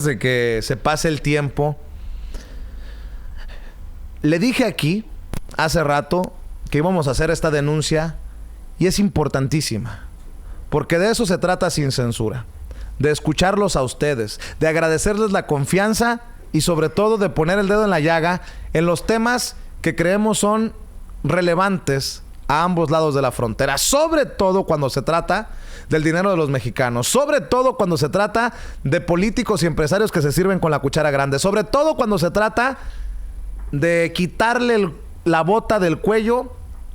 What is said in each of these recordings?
De que se pase el tiempo, le dije aquí hace rato que íbamos a hacer esta denuncia y es importantísima, porque de eso se trata Sin Censura, de escucharlos a ustedes, de agradecerles la confianza y sobre todo de poner el dedo en la llaga en los temas que creemos son relevantes a ambos lados de la frontera, sobre todo cuando se trata del dinero de los mexicanos, sobre todo cuando se trata de políticos y empresarios que se sirven con la cuchara grande, sobre todo cuando se trata de quitarle la bota del cuello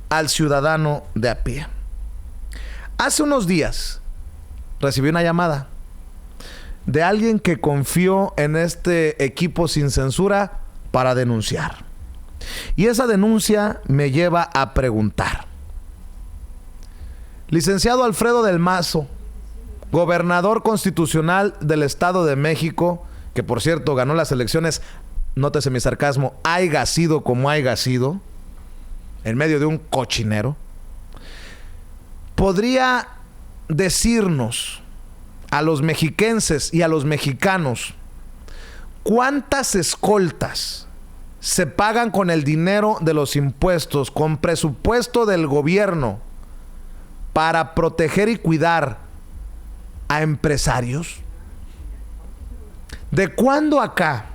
al ciudadano de a pie. Hace unos días recibí una llamada de alguien que confió en este equipo Sin Censura para denunciar. Y esa denuncia me lleva a preguntar. Licenciado Alfredo del Mazo, gobernador constitucional del Estado de México, que por cierto ganó las elecciones, nótese mi sarcasmo, haya sido como haya sido, en medio de un cochinero, ¿podría decirnos a los mexiquenses y a los mexicanos cuántas escoltas se pagan con el dinero de los impuestos, con presupuesto del gobierno, para proteger y cuidar a empresarios? ¿De cuándo acá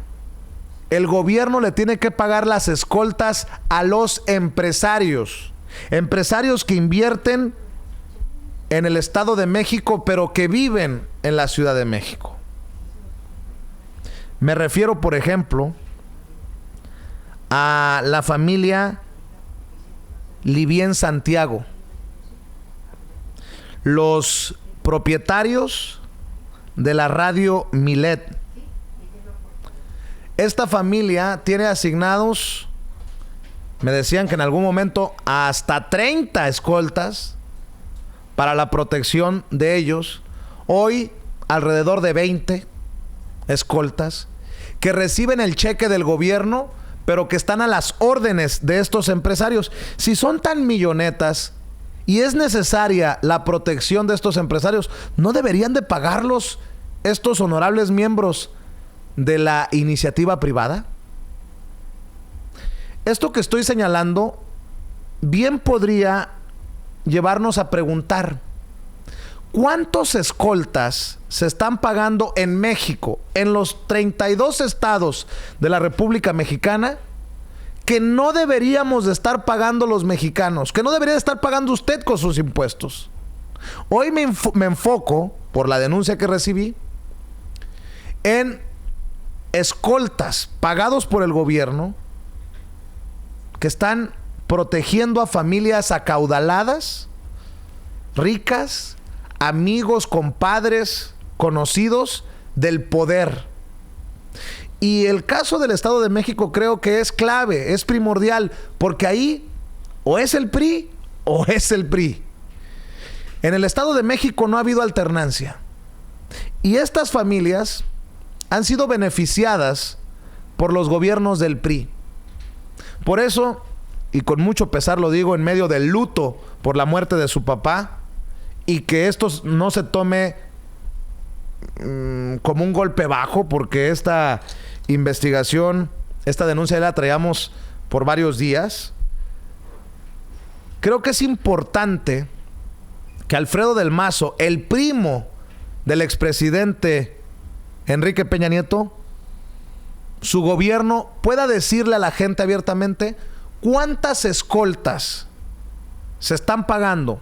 el gobierno le tiene que pagar las escoltas a los empresarios? Empresarios que invierten en el Estado de México, pero que viven en la Ciudad de México. Me refiero, por ejemplo, a la familia Livien Santiago, los propietarios de la radio Milet. Esta familia tiene asignados, me decían que en algún momento hasta 30 escoltas para la protección de ellos. Hoy alrededor de 20 escoltas que reciben el cheque del gobierno, pero que están a las órdenes de estos empresarios. Si son tan millonetas y es necesaria la protección de estos empresarios, ¿no deberían de pagarlos estos honorables miembros de la iniciativa privada? Esto que estoy señalando bien podría llevarnos a preguntar: ¿cuántos escoltas se están pagando en México, en los 32 estados de la República Mexicana, que no deberíamos de estar pagando los mexicanos, que no debería de estar pagando usted con sus impuestos? Hoy me enfoco, por la denuncia que recibí, en escoltas pagados por el gobierno que están protegiendo a familias acaudaladas, ricas, amigos, compadres, conocidos del poder. Y el caso del Estado de México creo que es clave, es primordial, porque ahí o es el PRI o es el PRI. En el Estado de México no ha habido alternancia. Y estas familias han sido beneficiadas por los gobiernos del PRI. Por eso, y con mucho pesar lo digo, en medio del luto por la muerte de su papá, y que esto no se tome como un golpe bajo, porque esta investigación, esta denuncia la traíamos por varios días. Creo que es importante que Alfredo del Mazo, el primo del expresidente Enrique Peña Nieto, su gobierno pueda decirle a la gente abiertamente cuántas escoltas se están pagando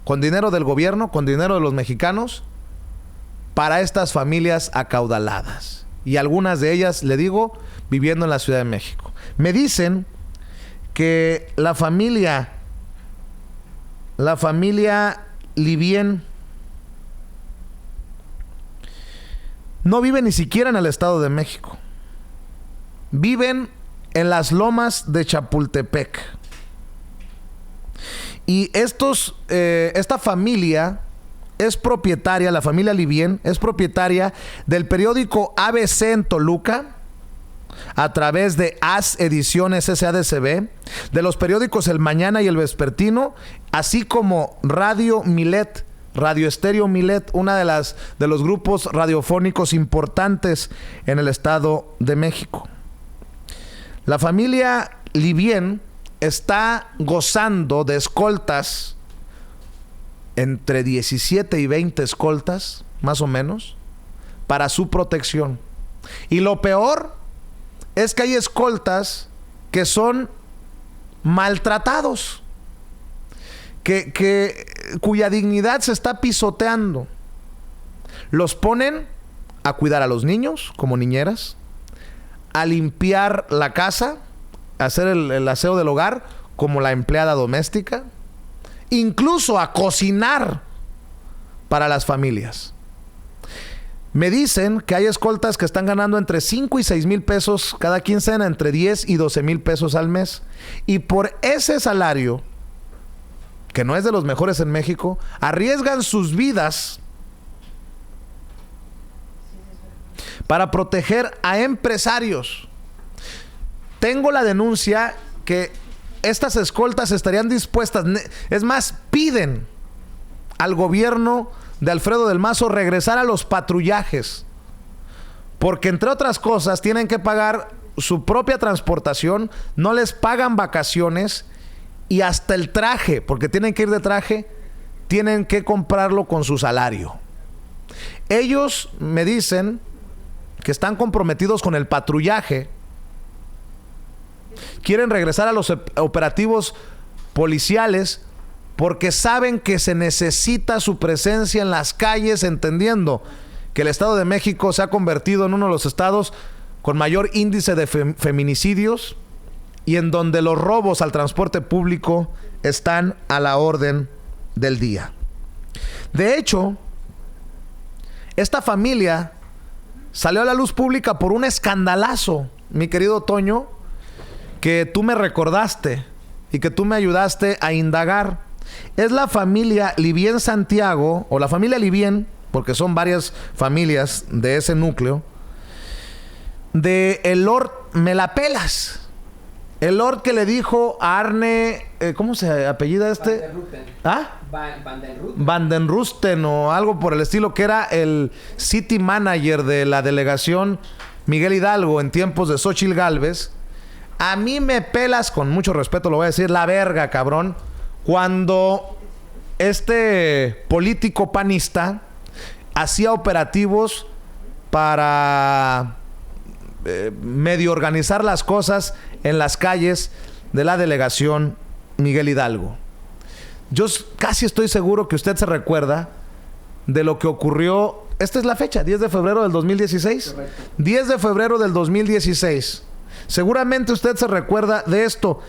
con dinero del gobierno, con dinero de los mexicanos, para estas familias acaudaladas. Y algunas de ellas, le digo, viviendo en la Ciudad de México. Me dicen que la familia Livien no vive ni siquiera en el Estado de México. Viven en las lomas de Chapultepec. Y esta familia es propietaria, la familia Livien es propietaria del periódico ABC en Toluca, a través de AS Ediciones SADCB, de los periódicos El Mañana y El Vespertino, así como Radio Milet Radio Estéreo Milet, una de los grupos radiofónicos importantes en el Estado de México. La familia Livien está gozando de escoltas, entre 17 y 20 escoltas, más o menos, para su protección. Y lo peor es que hay escoltas que son maltratados, cuya dignidad se está pisoteando. Los ponen a cuidar a los niños como niñeras, a limpiar la casa, a hacer el aseo del hogar como la empleada doméstica, incluso a cocinar para las familias. Me dicen que hay escoltas que están ganando entre 5 y 6 mil pesos cada quincena, entre 10 y 12 mil pesos al mes. Y por ese salario, que no es de los mejores en México, arriesgan sus vidas para proteger a empresarios. Tengo la denuncia que estas escoltas estarían dispuestas, es más, piden al gobierno de Alfredo del Mazo regresar a los patrullajes, porque entre otras cosas tienen que pagar su propia transportación, no les pagan vacaciones y hasta el traje, porque tienen que ir de traje, tienen que comprarlo con su salario. Ellos me dicen que están comprometidos con el patrullaje, quieren regresar a los operativos policiales porque saben que se necesita su presencia en las calles, entendiendo que el Estado de México se ha convertido en uno de los estados con mayor índice de feminicidios y en donde los robos al transporte público están a la orden del día. De hecho, esta familia salió a la luz pública por un escandalazo, mi querido Toño, que tú me recordaste y que tú me ayudaste a indagar. Es la familia Livien Santiago, o la familia Livien, porque son varias familias de ese núcleo, de el Lord Melapelas. El Lord que le dijo a Arne, ¿cómo se apellida este? Van den Rusten o algo por el estilo, que era el city manager de la delegación Miguel Hidalgo en tiempos de Xóchitl Gálvez. A mí me pelas, con mucho respeto lo voy a decir, la verga, cabrón, cuando este político panista hacía operativos para medio organizar las cosas en las calles de la delegación Miguel Hidalgo. Yo casi estoy seguro que usted se recuerda de lo que ocurrió. Esta es la fecha, 10 de febrero del 2016. Correcto. 10 de febrero del 2016. Seguramente usted se recuerda de esto,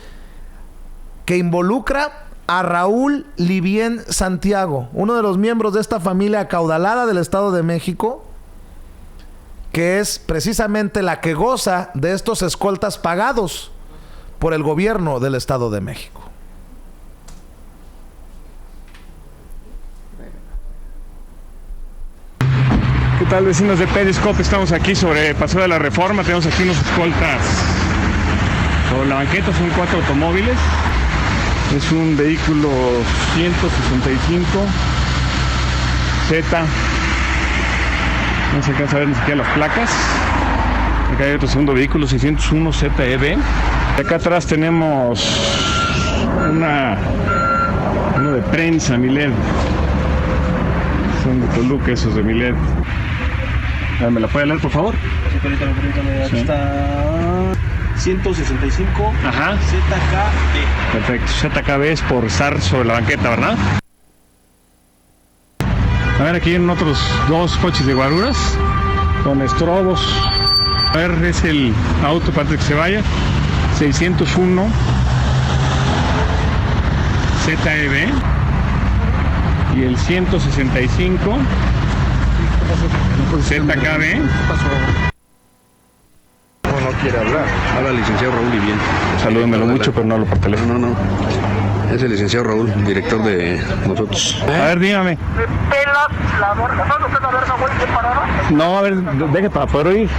que involucra a Raúl Livien Santiago, uno de los miembros de esta familia acaudalada del Estado de México, que es precisamente la que goza de estos escoltas pagados por el gobierno del Estado de México. ¿Qué tal, vecinos de Periscope? Estamos aquí sobre Paseo de la Reforma. Tenemos aquí unos escoltas sobre la banqueta. Son 4 automóviles. Es un vehículo 165 Z. No se alcanza a ver ni siquiera las placas. Acá hay otro segundo vehículo, 601 ZEB. Acá atrás tenemos uno de prensa, Milet. Son de Toluca esos de Milet. ¿Me la puede leer, por favor? Sí, permítame. Sí. Está 165. Ajá. ZKB. Perfecto. ZKB es por estar sobre la banqueta, ¿verdad? A ver, aquí vienen otros 2 coches de guaruras con estrobos. A ver, es el auto para que se vaya. 601 ZEB y el 165 ZKB. No quiere hablar. Habla el licenciado Raúl Livien. Salúdemelo mucho, pero no hablo por teléfono. No. Es el licenciado Raúl, director de nosotros. A ver, dígame. ¿Me pelas la verga? ¿Sabes usted la verga, güey, bien parada? No, a ver, deje para poder oír.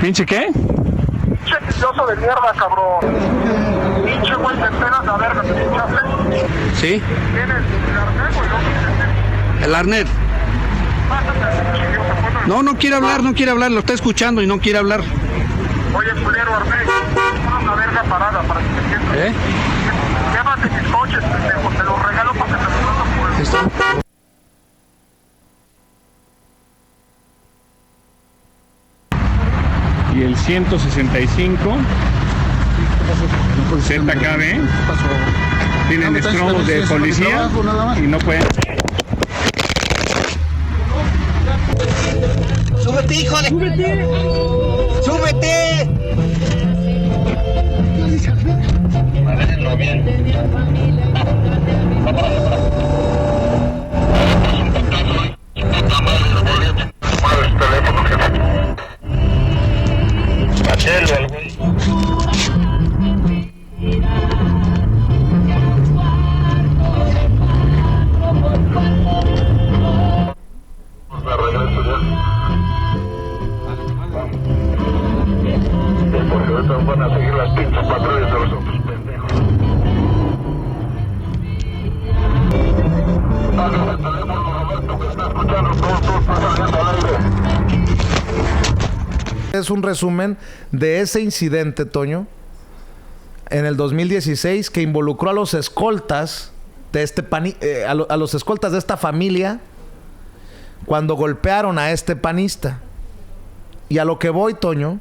¿Pinche qué? Pinche vicioso de mierda, cabrón. Pinche güey, me pelas la verga, ¿te pinchaste? ¿Sí? ¿Tienes el carnet, güey? El Arnet. No quiere hablar, lo está escuchando y no quiere hablar. Oye, culero, Arnés, una verga parada para que te entiendas. Llévate mis coches, pendejo, te los regalo para que te los paso por el... Está. Y el 165 ZKB tienen estrobos de policía y no pueden. ¡Súbete, hijo de! ¡Súbete! Manéjenlo bien. Hacelo al güey. Me regreso ya. Porque ahorita van a seguir las pinches patrullas de los otros pendejos. Dale el teléfono, Roberto, que está escuchando, todo está saliendo al aire. Es un resumen de ese incidente, Toño, en el 2016, que involucró a los escoltas de a los escoltas de esta familia cuando golpearon a este panista. Y a lo que voy, Toño,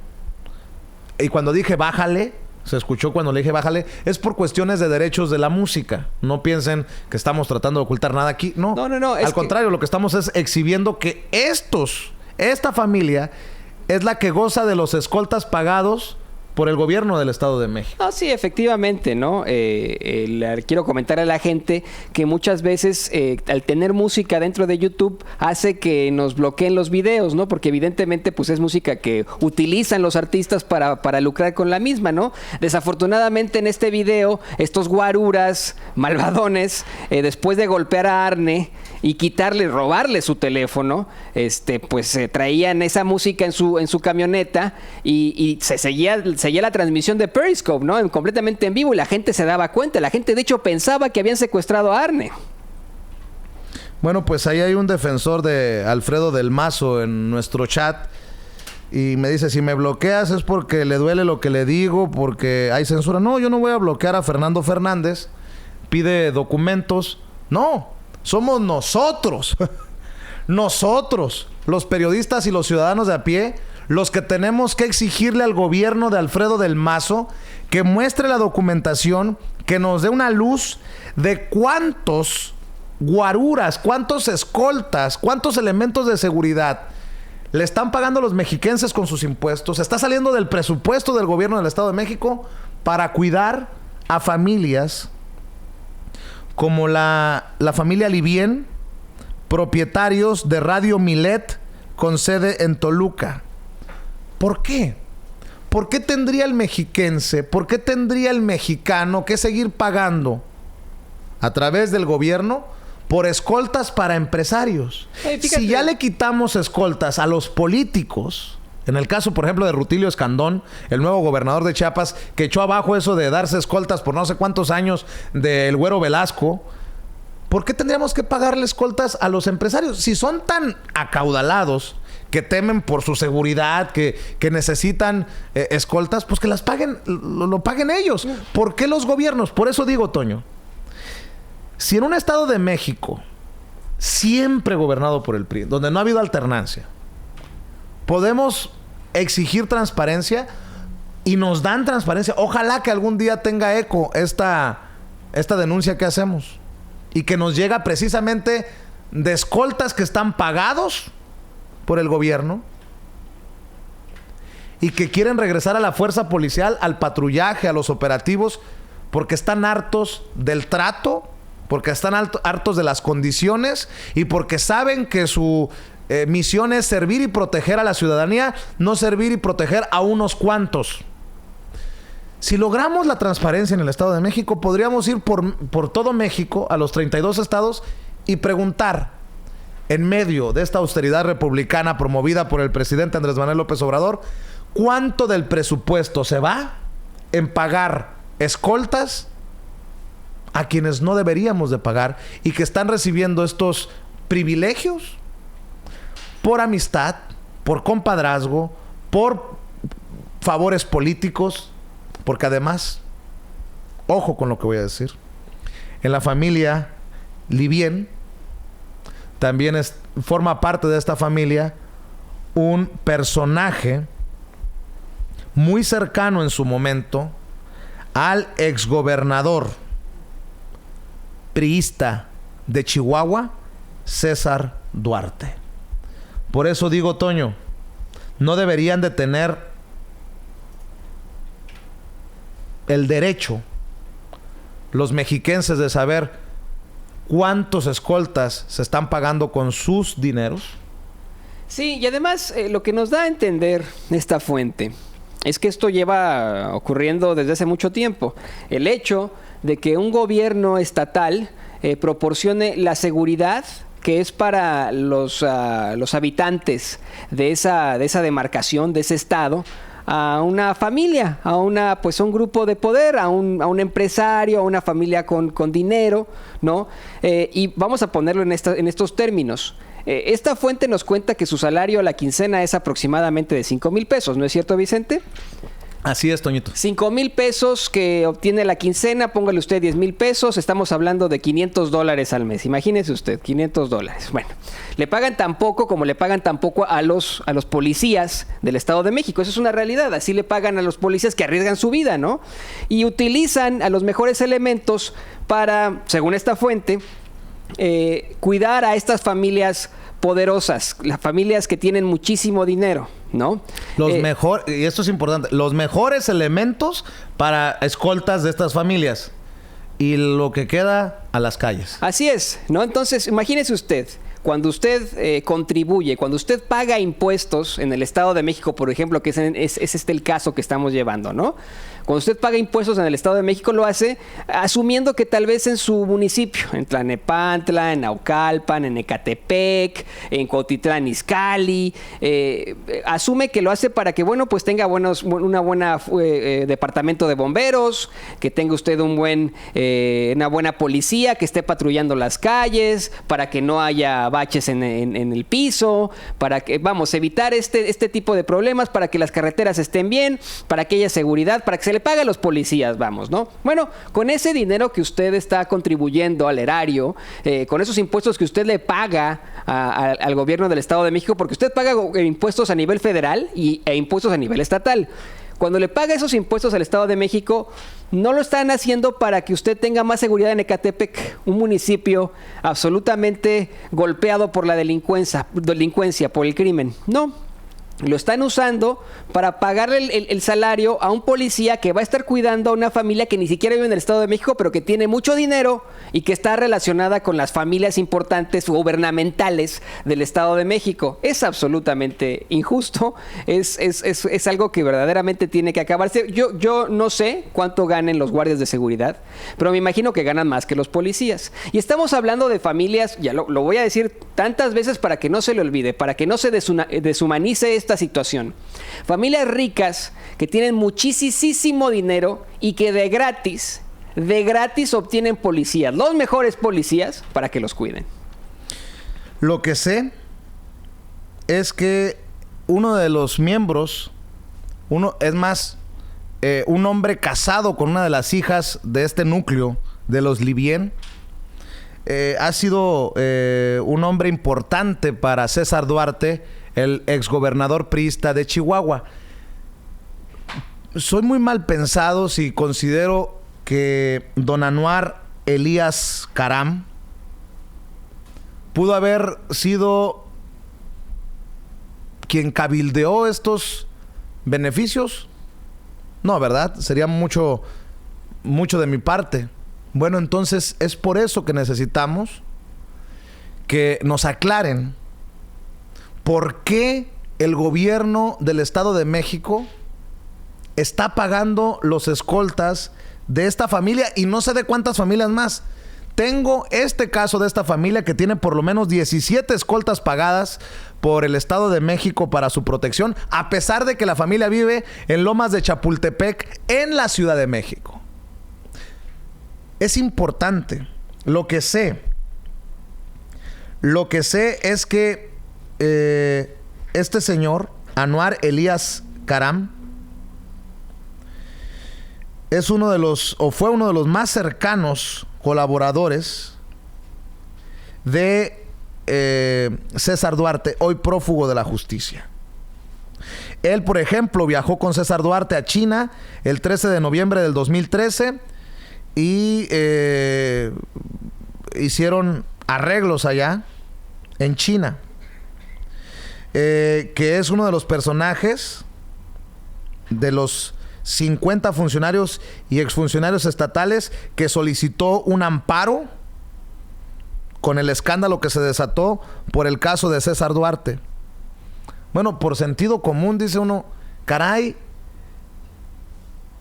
y cuando dije bájale, se escuchó cuando le dije bájale, es por cuestiones de derechos de la música. No piensen que estamos tratando de ocultar nada aquí. No. Al contrario, lo que estamos es exhibiendo que esta familia es la que goza de los escoltas pagados por el gobierno del Estado de México. No, sí, efectivamente, ¿no? Quiero comentar a la gente que muchas veces al tener música dentro de YouTube hace que nos bloqueen los videos, ¿no? Porque evidentemente pues es música que utilizan los artistas para lucrar con la misma, ¿no? Desafortunadamente en este video, estos guaruras malvadones, después de golpear a Arne y robarle su teléfono, pues traían esa música en su camioneta y se seguía la transmisión de Periscope, ¿no? Completamente en vivo, y la gente se daba cuenta. La gente, de hecho, pensaba que habían secuestrado a Arne. Bueno, pues ahí hay un defensor de Alfredo del Mazo en nuestro chat y me dice, si me bloqueas es porque le duele lo que le digo, porque hay censura. No, yo no voy a bloquear a Fernando Fernández. Pide documentos. No, somos nosotros. Nosotros, los periodistas y los ciudadanos de a pie, los que tenemos que exigirle al gobierno de Alfredo del Mazo que muestre la documentación, que nos dé una luz de cuántos guaruras, cuántos escoltas, cuántos elementos de seguridad le están pagando los mexiquenses con sus impuestos. Está saliendo del presupuesto del gobierno del Estado de México para cuidar a familias como la familia Livien, propietarios de Radio Milet con sede en Toluca. ¿Por qué? ¿Por qué tendría el mexiquense, por qué tendría el mexicano que seguir pagando a través del gobierno por escoltas para empresarios? Si ya le quitamos escoltas a los políticos, en el caso, por ejemplo, de Rutilio Escandón, el nuevo gobernador de Chiapas, que echó abajo eso de darse escoltas por no sé cuántos años del Güero Velasco, ¿por qué tendríamos que pagarle escoltas a los empresarios? Si son tan acaudalados, que temen por su seguridad, que necesitan escoltas, pues que las paguen, lo paguen ellos. ¿Por qué los gobiernos? Por eso digo, Toño, si en un Estado de México, siempre gobernado por el PRI, donde no ha habido alternancia, podemos exigir transparencia y nos dan transparencia, ojalá que algún día tenga eco esta denuncia que hacemos y que nos llega precisamente de escoltas que están pagados por el gobierno y que quieren regresar a la fuerza policial, al patrullaje, a los operativos, porque están hartos del trato, porque están hartos de las condiciones y porque saben que su misión es servir y proteger a la ciudadanía, no servir y proteger a unos cuantos. Si logramos la transparencia en el Estado de México, podríamos ir por todo México, a los 32 estados, y preguntar, en medio de esta austeridad republicana promovida por el presidente Andrés Manuel López Obrador, ¿cuánto del presupuesto se va en pagar escoltas a quienes no deberíamos de pagar y que están recibiendo estos privilegios, por amistad, por compadrazgo, por favores políticos, porque además, ojo con lo que voy a decir, en la familia Livien también forma parte de esta familia un personaje muy cercano en su momento al exgobernador priista de Chihuahua, César Duarte. Por eso digo, Toño, no deberían de tener el derecho los mexiquenses de saber cuántos escoltas se están pagando con sus dineros. Sí, y además lo que nos da a entender esta fuente es que esto lleva ocurriendo desde hace mucho tiempo. El hecho de que un gobierno estatal proporcione la seguridad que es para los habitantes de esa demarcación, de ese estado, a una familia, a un grupo de poder, a un empresario, a una familia con dinero, ¿no? Y vamos a ponerlo en estos términos. Esta fuente nos cuenta que su salario a la quincena es aproximadamente de 5,000 pesos, ¿no es cierto, Vicente? Así es, Toñito. 5,000 pesos que obtiene la quincena, póngale usted 10,000 pesos, estamos hablando de $500 al mes. Imagínese usted, $500. Bueno, le pagan tan poco como le pagan tan poco a los policías del Estado de México. Eso es una realidad. Así le pagan a los policías que arriesgan su vida, ¿no? Y utilizan a los mejores elementos para, según esta fuente, cuidar a estas familias poderosas, las familias que tienen muchísimo dinero, ¿no? Y esto es importante, los mejores elementos para escoltas de estas familias y lo que queda a las calles. Así es, ¿no? Entonces, imagínese usted, cuando usted contribuye, cuando usted paga impuestos en el Estado de México, por ejemplo, que es el caso que estamos llevando, ¿no? Cuando usted paga impuestos en el Estado de México, lo hace asumiendo que tal vez en su municipio, en Tlalnepantla, en Naucalpan, en Ecatepec, en Cuautitlán Izcalli, asume que lo hace para que, bueno, pues tenga una buena departamento de bomberos, que tenga usted una buena policía que esté patrullando las calles, para que no haya baches en el piso, para que, evitar este tipo de problemas, para que las carreteras estén bien, para que haya seguridad, para que se le pague a los policías, ¿no? Bueno, con ese dinero que usted está contribuyendo al erario, con esos impuestos que usted le paga al gobierno del Estado de México, porque usted paga impuestos a nivel federal e impuestos a nivel estatal. Cuando le paga esos impuestos al Estado de México, no lo están haciendo para que usted tenga más seguridad en Ecatepec, un municipio absolutamente golpeado por la delincuencia, por el crimen. No. Lo están usando para pagarle el salario a un policía que va a estar cuidando a una familia que ni siquiera vive en el Estado de México, pero que tiene mucho dinero y que está relacionada con las familias importantes gubernamentales del Estado de México. Es absolutamente injusto. Es algo que verdaderamente tiene que acabarse. Yo no sé cuánto ganen los guardias de seguridad, pero me imagino que ganan más que los policías. Y estamos hablando de familias, ya lo voy a decir tantas veces para que no se le olvide, para que no se deshumanice esta situación. Familias ricas que tienen muchísimo dinero y que de gratis obtienen policías, los mejores policías, para que los cuiden. Lo que sé es que uno de los miembros, un hombre casado con una de las hijas de este núcleo de los Livien, ha sido un hombre importante para César Duarte, el exgobernador priista de Chihuahua. Soy muy mal pensado si considero que don Anuar Elías Caram pudo haber sido quien cabildeó estos beneficios. No, ¿verdad? Sería mucho de mi parte. Bueno, entonces es por eso que necesitamos que nos aclaren por qué el gobierno del Estado de México está pagando los escoltas de esta familia y no sé de cuántas familias más. Tengo este caso de esta familia que tiene por lo menos 17 escoltas pagadas por el Estado de México para su protección, a pesar de que la familia vive en Lomas de Chapultepec, en la Ciudad de México. Es importante lo que sé. Lo que sé es que este señor, Anwar Elías Karam, es uno de los, o fue uno de los más cercanos colaboradores de César Duarte, hoy prófugo de la justicia. Él, por ejemplo, viajó con César Duarte a China el 13 de noviembre del 2013 y hicieron arreglos allá en China. Que es uno de los personajes de los 50 funcionarios y exfuncionarios estatales que solicitó un amparo con el escándalo que se desató por el caso de César Duarte. Bueno, por sentido común dice uno, caray,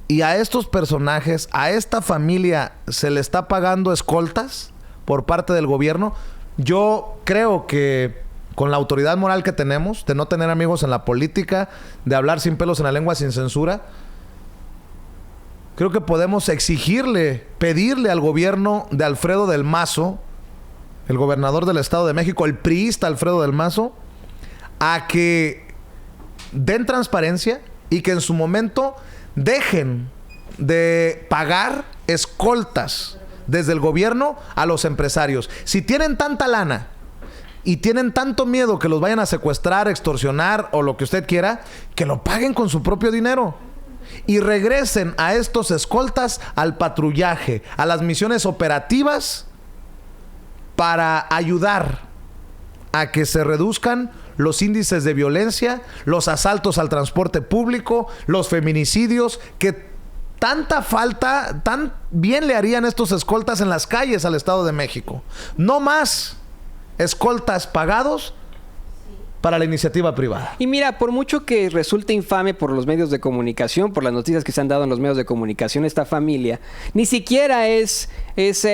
y a estos personajes, a esta familia, ¿se le está pagando escoltas por parte del gobierno? Yo creo que con la autoridad moral que tenemos, de no tener amigos en la política, de hablar sin pelos en la lengua, sin censura, creo que podemos exigirle, pedirle al gobierno de Alfredo del Mazo, el gobernador del Estado de México, el priista Alfredo del Mazo, a que den transparencia y que en su momento dejen de pagar escoltas desde el gobierno a los empresarios. Si tienen tanta lana y tienen tanto miedo que los vayan a secuestrar, extorsionar o lo que usted quiera, que lo paguen con su propio dinero y regresen a estos escoltas al patrullaje, a las misiones operativas, para ayudar a que se reduzcan los índices de violencia, los asaltos al transporte público, los feminicidios, que tanta falta, tan bien le harían estos escoltas en las calles al Estado de México. No más escoltas pagados para la iniciativa privada. Y mira, por mucho que resulte infame por los medios de comunicación, por las noticias que se han dado en los medios de comunicación, esta familia, ni siquiera es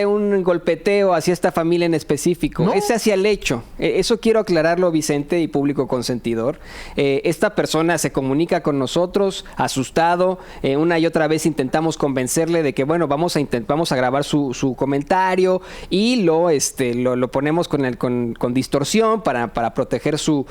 un golpeteo hacia esta familia en específico, ¿no? Es hacia el hecho. Eso quiero aclararlo, Vicente y público consentidor. Esta persona se comunica con nosotros, asustado. Una y otra vez intentamos convencerle de que, bueno, vamos a grabar su comentario y lo ponemos con distorsión para proteger su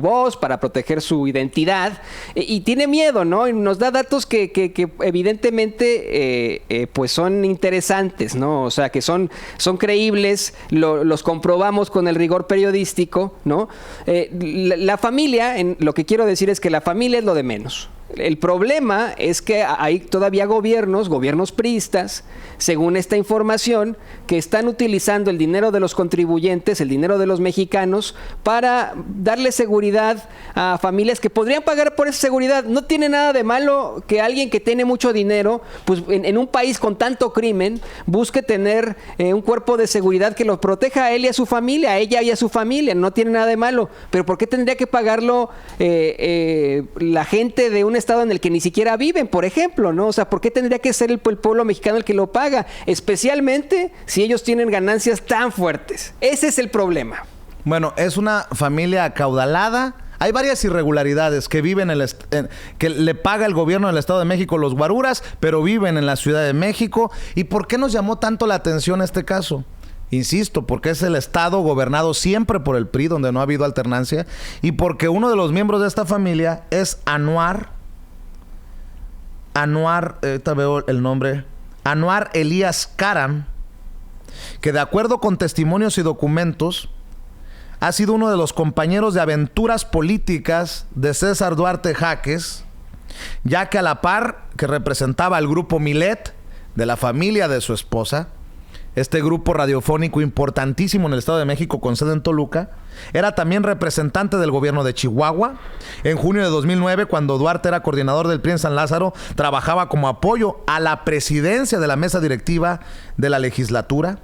voz, para proteger su identidad, y tiene miedo, ¿no? Y nos da datos que evidentemente pues son interesantes, ¿no? O sea, que son creíbles, los comprobamos con el rigor periodístico, ¿no? La familia, lo que quiero decir es que la familia es lo de menos. El problema es que hay todavía gobiernos priistas, según esta información, que están utilizando el dinero de los contribuyentes, el dinero de los mexicanos, para darle seguridad a familias que podrían pagar por esa seguridad. No tiene nada de malo que alguien que tiene mucho dinero, pues en un país con tanto crimen, busque tener un cuerpo de seguridad que los proteja a él y a su familia, a ella y a su familia. No tiene nada de malo. Pero ¿por qué tendría que pagarlo la gente de un estado en el que ni siquiera viven, por ejemplo, ¿no? O sea, ¿por qué tendría que ser el pueblo mexicano el que lo paga? Especialmente si ellos tienen ganancias tan fuertes. Ese es el problema. Bueno, es una familia acaudalada. Hay varias irregularidades que viven que le paga el gobierno del Estado de México los guaruras, pero viven en la Ciudad de México. ¿Y por qué nos llamó tanto la atención este caso? Insisto, porque es el estado gobernado siempre por el PRI, donde no ha habido alternancia, y porque uno de los miembros de esta familia es Anwar, ahorita veo el nombre, Anwar Elías Karam, que de acuerdo con testimonios y documentos, ha sido uno de los compañeros de aventuras políticas de César Duarte Jaques, ya que a la par que representaba al grupo Milet, de la familia de su esposa, este grupo radiofónico importantísimo en el Estado de México con sede en Toluca, era también representante del gobierno de Chihuahua. En junio de 2009, cuando Duarte era coordinador del PRI en San Lázaro, trabajaba como apoyo a la presidencia de la mesa directiva de la legislatura.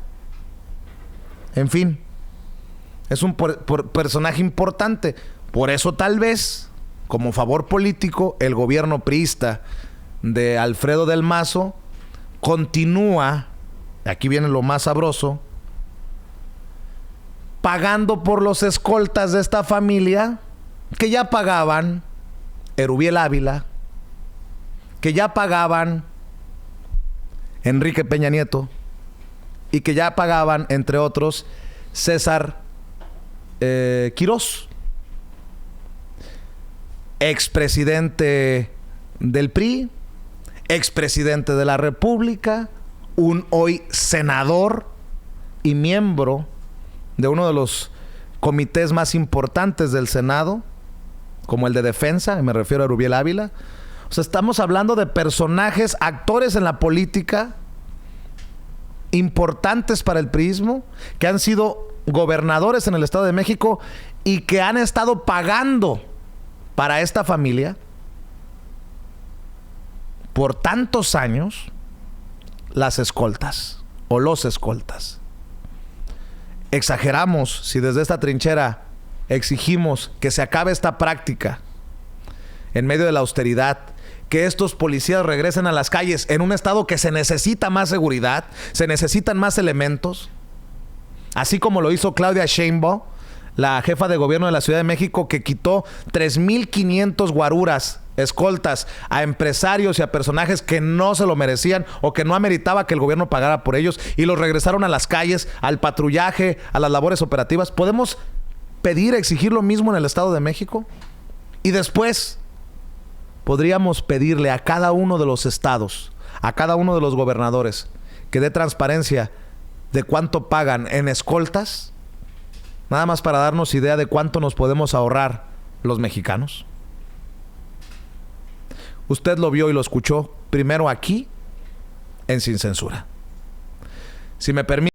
En fin, es un personaje importante. Por eso tal vez, como favor político, el gobierno priista de Alfredo del Mazo continúa, aquí viene lo más sabroso, pagando por los escoltas de esta familia que ya pagaban Erubiel Ávila, que ya pagaban Enrique Peña Nieto y que ya pagaban, entre otros, César Quirós, expresidente del PRI, expresidente de la República, un hoy senador y miembro de uno de los comités más importantes del Senado, como el de defensa, y me refiero a Erubiel Ávila. O sea, estamos hablando de personajes, actores en la política importantes para el priismo, que han sido gobernadores en el Estado de México y que han estado pagando para esta familia por tantos años las escoltas o los escoltas. Exageramos si desde esta trinchera exigimos que se acabe esta práctica en medio de la austeridad, que estos policías regresen a las calles en un estado que se necesita más seguridad, se necesitan más elementos, así como lo hizo Claudia Sheinbaum, la jefa de gobierno de la Ciudad de México, que quitó 3,500 guaruras, escoltas, a empresarios y a personajes que no se lo merecían o que no ameritaba que el gobierno pagara por ellos, y los regresaron a las calles, al patrullaje, a las labores operativas. ¿Podemos pedir, exigir lo mismo en el Estado de México? Y después podríamos pedirle a cada uno de los estados, a cada uno de los gobernadores, que dé transparencia de cuánto pagan en escoltas, nada más para darnos idea de cuánto nos podemos ahorrar los mexicanos. Usted lo vio y lo escuchó primero aquí en Sin Censura. Si me permite